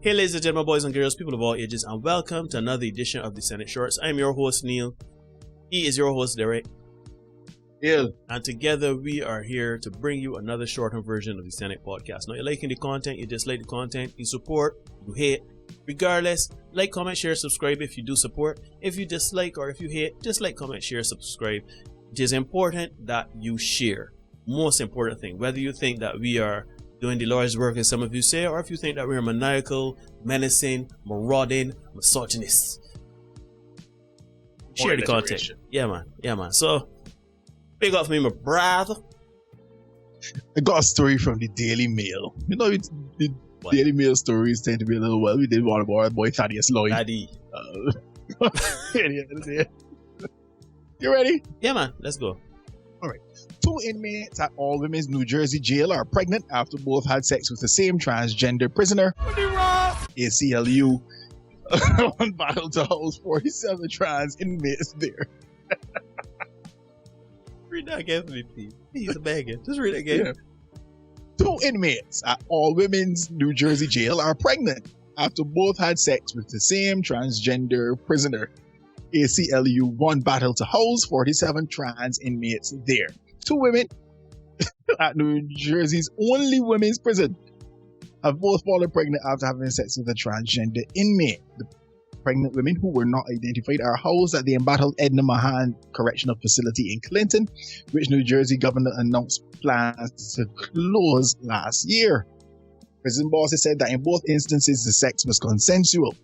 Hey ladies and gentlemen, boys and girls, people of all ages, and welcome to another edition of the Senate Shorts. I'm your host, Neil. He is your host, Derek. Yeah. And together we are here to bring you another shortened version of the Senate podcast. Now, you're liking the content, you dislike the content, you support, you hate. Regardless, like, comment, share, subscribe if you do support. If you dislike or if you hate, just like, comment, share, subscribe. It is important that you share. Most important thing, whether you think that we are doing the Lord's work, as some of you say, or if you think that we're maniacal, menacing, marauding, misogynists. Share the content. Yeah, man. So, big up for me, my brother. I got a story from the Daily Mail. You know, the Daily Mail stories tend to be a little, well, we did one about our boy Thaddeus Lloyd. Daddy. You ready? Yeah, man. Let's go. All right. 2 inmates at All Women's New Jersey jail are pregnant after both had sex with the same transgender prisoner. ACLU on battle to house 47 trans inmates there. Read that again for me, please. Please, I'm begging. Just read it again. Yeah. 2 inmates at All Women's New Jersey jail are pregnant after both had sex with the same transgender prisoner. ACLU won battle to house 47 trans inmates there. 2 women at New Jersey's only women's prison have both fallen pregnant after having sex with a transgender inmate. The pregnant women, who were not identified, are housed at the embattled Edna Mahan Correctional Facility in Clinton, which New Jersey governor announced plans to close last year. Prison bosses said that in both instances the sex was consensual.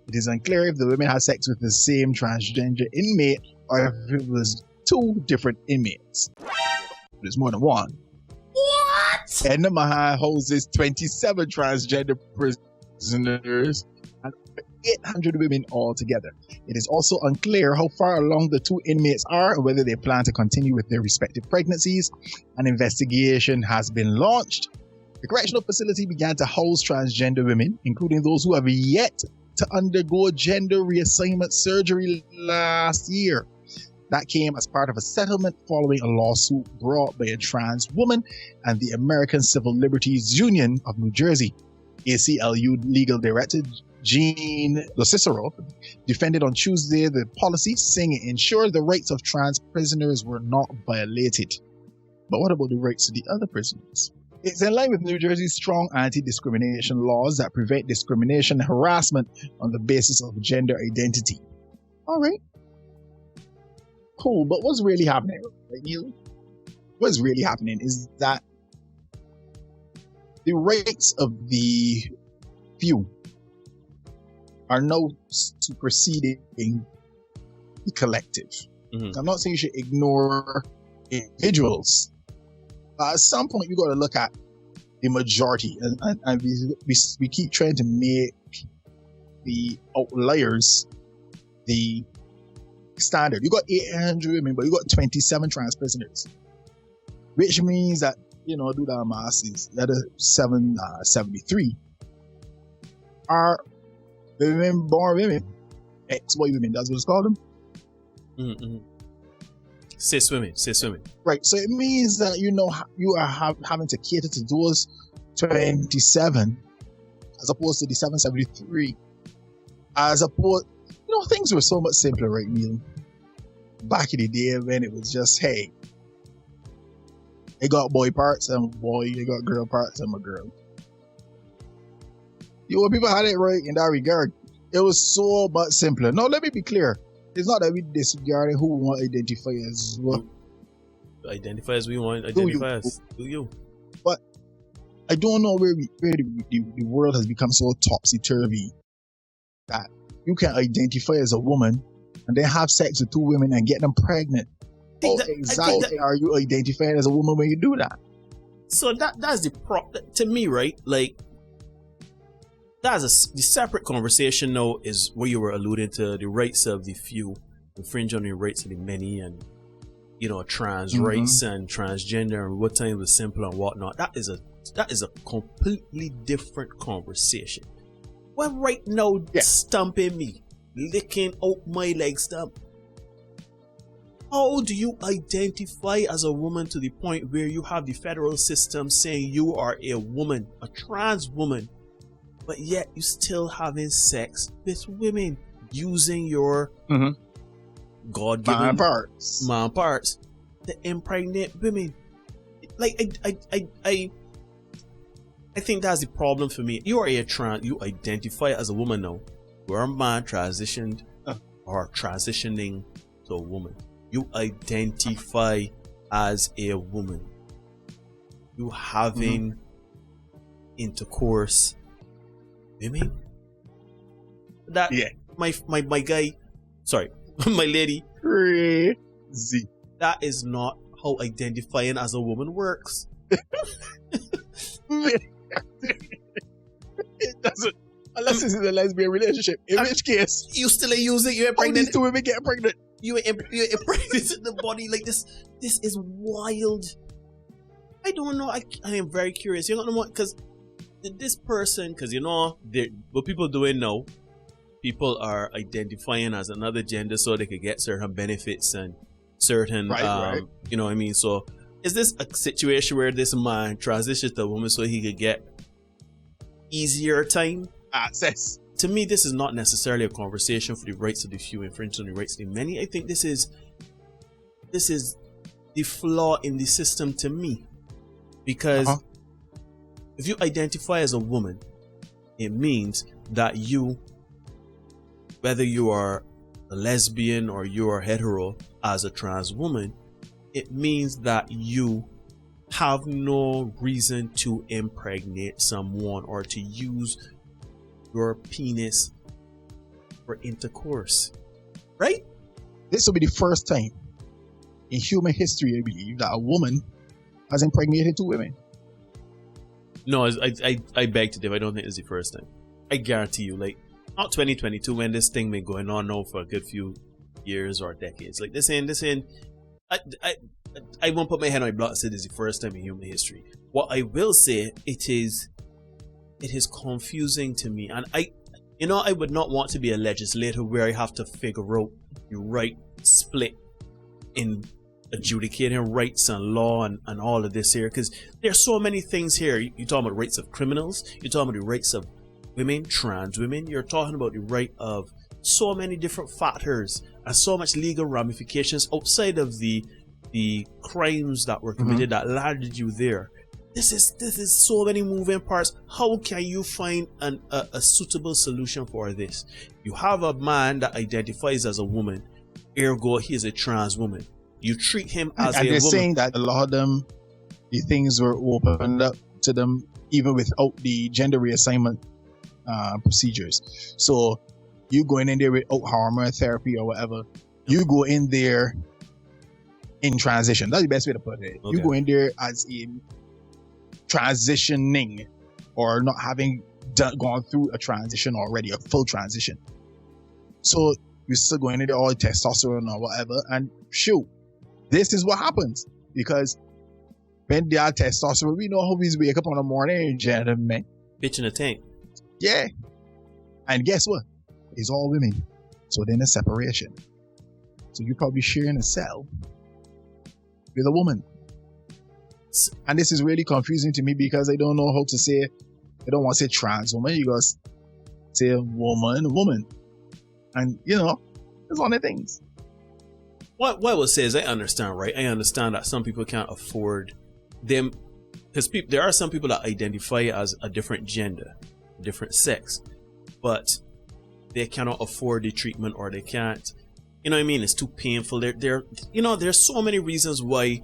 It is unclear if the women had sex with the same transgender inmate or if it was 2 different inmates. There's more than one. What? Edna Mahan houses 27 transgender prisoners and 800 women altogether. It is also unclear how far along the 2 inmates are and whether they plan to continue with their respective pregnancies. An investigation has been launched. The correctional facility began to house transgender women, including those who have yet to undergo gender reassignment surgery last year. That came as part of a settlement following a lawsuit brought by a trans woman and the American Civil Liberties Union of New Jersey. ACLU legal director Jean Locicero defended on Tuesday the policy, saying it ensured the rights of trans prisoners were not violated. But what about the rights of the other prisoners? It's in line with New Jersey's strong anti-discrimination laws that prevent discrimination and harassment on the basis of gender identity. All right. Cool, but what's really happening, right, Neil? What's really happening is that the rights of the few are now superseding the collective. Mm-hmm. I'm not saying you should ignore individuals. At some point, you got to look at the majority, and we keep trying to make the outliers the standard. You got 800 women, but you got 27 trans prisoners, which means that, you know, do that masses, the other 73 are women born women, ex-white women. That's what it's called them. Mm-hmm. Cis women. Right. So it means that, you know, you are having to cater to those 27 as opposed to the 773. As opposed, you know, things were so much simpler, right, Neil? Back in the day when it was just, hey, they got boy parts, I'm a boy, they got girl parts, I'm a girl. You know, people had it right in that regard. It was so much simpler. No, let me be clear. It's not that we disregard who we want to identify as what. Identify as we want, identify as. Do you? But I don't know where the world has become so topsy-turvy that you can identify as a woman and then have sex with 2 women and get them pregnant. How exactly are you identifying as a woman when you do that? So that's the to me, right? Like, that's the separate conversation now is where you were alluding to the rights of the few infringe on the rights of the many, and, you know, trans rights and transgender and what time was simple and whatnot. That is a completely different conversation. Well, right now, stumping me, licking out my leg stump. How do you identify as a woman to the point where you have the federal system saying you are a woman, a trans woman, but yet you still having sex with women using your God-given man parts to impregnate women. Like I think that's the problem for me. You are a trans. You identify as a woman now. You are a man transitioned or transitioning to a woman. You identify as a woman. You having intercourse. Women. That my guy. Sorry, my lady. Crazy. That is not how identifying as a woman works. It doesn't, unless this is a lesbian relationship. In which case, you still use it. You're all pregnant. these two women get pregnant. You're impregnating the body like this. This is wild. I don't know. I am very curious. You don't know what? Because this person, because you know, what people doing now, people are identifying as another gender so they could get certain benefits and certain, you know what I mean? So is this a situation where this man transitions to a woman so he could get easier time? Access. To me, this is not necessarily a conversation for the rights of the few infringing on the rights of the many. I think this is the flaw in the system to me. Because if you identify as a woman, it means that you, whether you are a lesbian or you are hetero as a trans woman, it means that you have no reason to impregnate someone or to use your penis for intercourse, right? This will be the first time in human history, I believe, that a woman has impregnated two women. No, I beg to differ. I don't think it's the first time. I guarantee you, like, not 2022 when this thing been going on now for a good few years or decades. Like this ain't. I won't put my head on my block and say this is the first time in human history. What I will say, it is confusing to me, and I would not want to be a legislator where I have to figure out the right split in adjudicating rights and law and all of this here, because there's so many things here. You're talking about rights of criminals, you're talking about the rights of women, trans women, you're talking about the right of so many different factors and so much legal ramifications outside of the crimes that were committed that landed you there. This is so many moving parts. How can you find a suitable solution for this? You have a man that identifies as a woman, ergo he is a trans woman. You treat him as a woman. And they're saying that a lot of them, the things were opened up to them even without the gender reassignment procedures. So you going in there without hormone therapy or whatever, you go in there in transition. That's the best way to put it. Okay. You go in there as a transitioning or not having gone through a transition already, a full transition. So you're still going in there all testosterone or whatever, and shoot, this is what happens. Because when they are testosterone, we know how we wake up on the morning, gentlemen. Bitch in a tank. Yeah. And guess what? It's all women. So then a separation. So you're probably sharing a cell with a woman. And this is really confusing to me because I don't know how to say, I don't want to say trans woman, you guys say woman. And you know, there's one of the things. What I will say is I understand, right? I understand that some people can't afford them, because there are some people that identify as a different gender, different sex, but they cannot afford the treatment, or they can't, you know what I mean? It's too painful. There's so many reasons why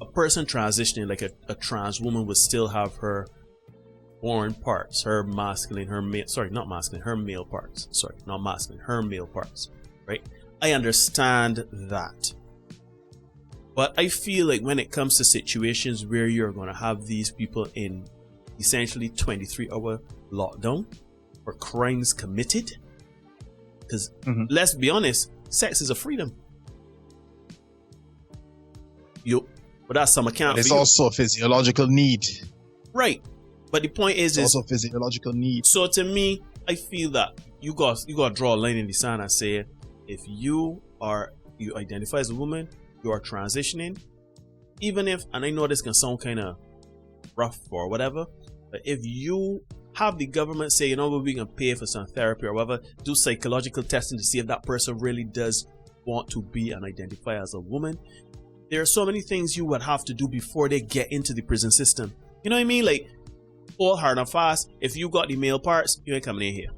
a person transitioning, like a trans woman, would still have her born parts, her male parts, her male parts, right? I understand that. But I feel like when it comes to situations where you're going to have these people in essentially 23-hour lockdown for crimes committed, because let's be honest, sex is a freedom. But that's some account. It's also a physiological need. Right. But the point is also a physiological need. So to me, I feel that you got to draw a line in the sand and say, if you identify as a woman, you are transitioning, even if, and I know this can sound kind of rough or whatever, but if you have the government say, you know what, we can pay for some therapy or whatever, do psychological testing to see if that person really does want to be and identify as a woman. There are so many things you would have to do before they get into the prison system. You know what I mean? Like, all hard and fast, if you got the male parts, you ain't coming in here.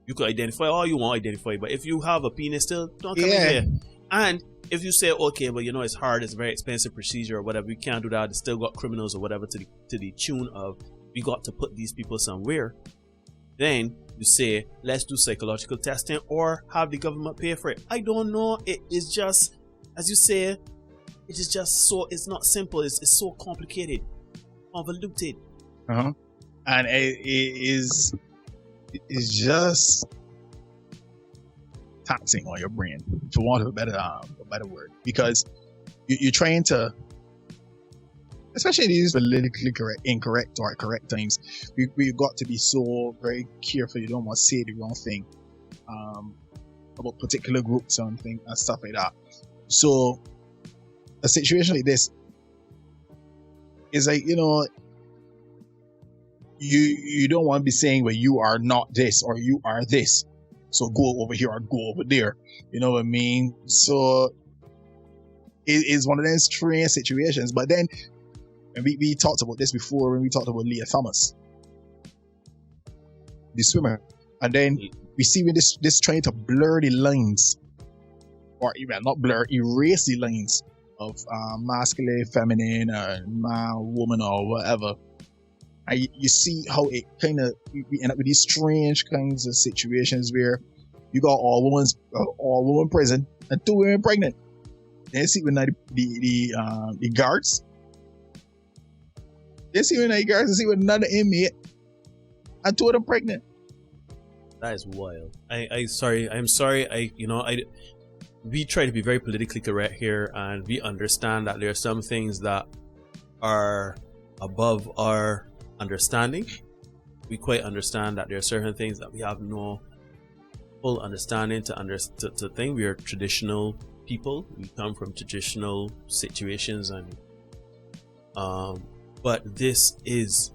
You could identify all you want to identify, but if you have a penis still, don't come in here. And if you say, okay, well, you know, it's hard, it's a very expensive procedure or whatever, we can't do that, they still got criminals or whatever to the tune of, we got to put these people somewhere, then you say, let's do psychological testing or have the government pay for it. I don't know. It is just, as you say, it is just so, it's not simple. It's so complicated, convoluted. And it's just taxing on your brain, for want of a better word, because you're trying to, especially in these politically incorrect or correct times, we've got to be so very careful. You don't want to say the wrong thing about particular groups and things and stuff like that. So a situation like this is like, you know, you don't want to be saying, well, you are not this or you are this, so go over here or go over there. You know what I mean? So it is one of those strange situations. But then, and we talked about this before when we talked about Leah Thomas, the swimmer, and then we see when this trying to blur the lines, or even not blur, erase the lines of masculine, feminine, man, woman, or whatever. And you see how it kind of, we end up with these strange kinds of situations where you got all woman prison and 2 women pregnant. Then you see when the guards. They see when the guards, they see with another inmate and 2 of them pregnant. That is wild. I'm sorry. We try to be very politically correct here, and we understand that there are some things that are above our understanding. We quite understand that there are certain things that we have no full understanding to think. We are traditional people. We come from traditional situations, and but this is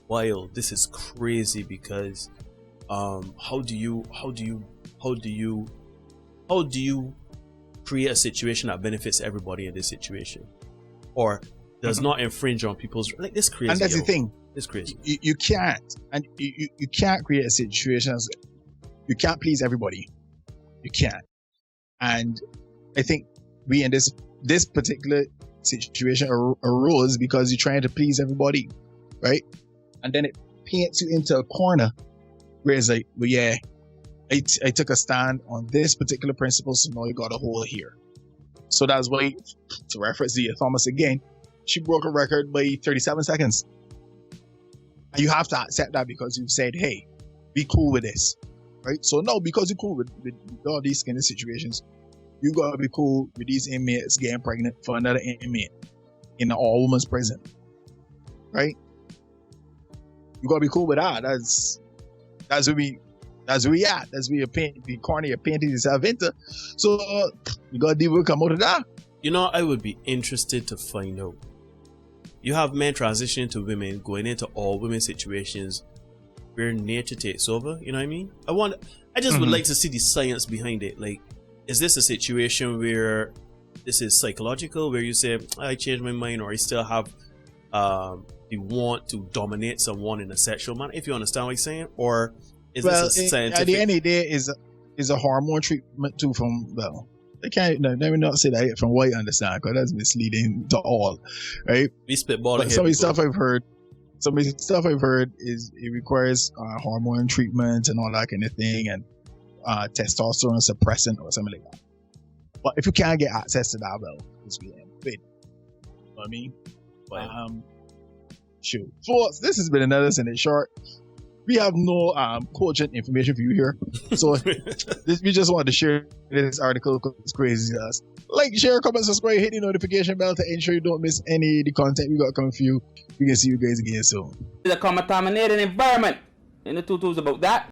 wild. This is crazy because how do you create a situation that benefits everybody in this situation, or does not infringe on people's, like, this crazy? And that's the thing. It's crazy. You can't, and you can't create a situation. You can't please everybody. You can't. And I think we in this particular situation arose because you're trying to please everybody, right? And then it paints you into a corner where it's like, well, yeah, I took a stand on this particular principle, so now you got a hole here. So that's why, to reference Leah Thomas again, she broke a record by 37 seconds. And you have to accept that because you've said, hey, be cool with this, right? So no, because you're cool with all these kind of situations, you gotta be cool with these inmates getting pregnant for another inmate in an all-women's prison, right? You gotta be cool with that. That's where we at. That's where the corner you're painting yourself into. So you gotta deal with come out of that. You know, I would be interested to find out. You have men transitioning to women, going into all women situations where nature takes over. You know what I mean? I just would like to see the science behind it. Like, is this a situation where this is psychological, where you say, I changed my mind, or I still have the want to dominate someone in a sexual manner, if you understand what I'm saying? Or is this a scientific? At the end of the day, is a hormone treatment too from, well, they can't, no, let me not say that from what I understand, because that's misleading to all, right? We spitballing here. Some of the stuff I've heard is it requires hormone treatment and all that kind of thing, and testosterone suppressant or something like that. But if you can't get access to that, well, it's really good. You know what I mean? But shoot. Folks, this has been another Sunday Short. We have no cogent information for you here. So we just wanted to share this article because it's crazy to us. Like, share, comment, subscribe, hit the notification bell to ensure you don't miss any of the content we got coming for you. We can see you guys again soon. The contaminated environment in the tutus about that.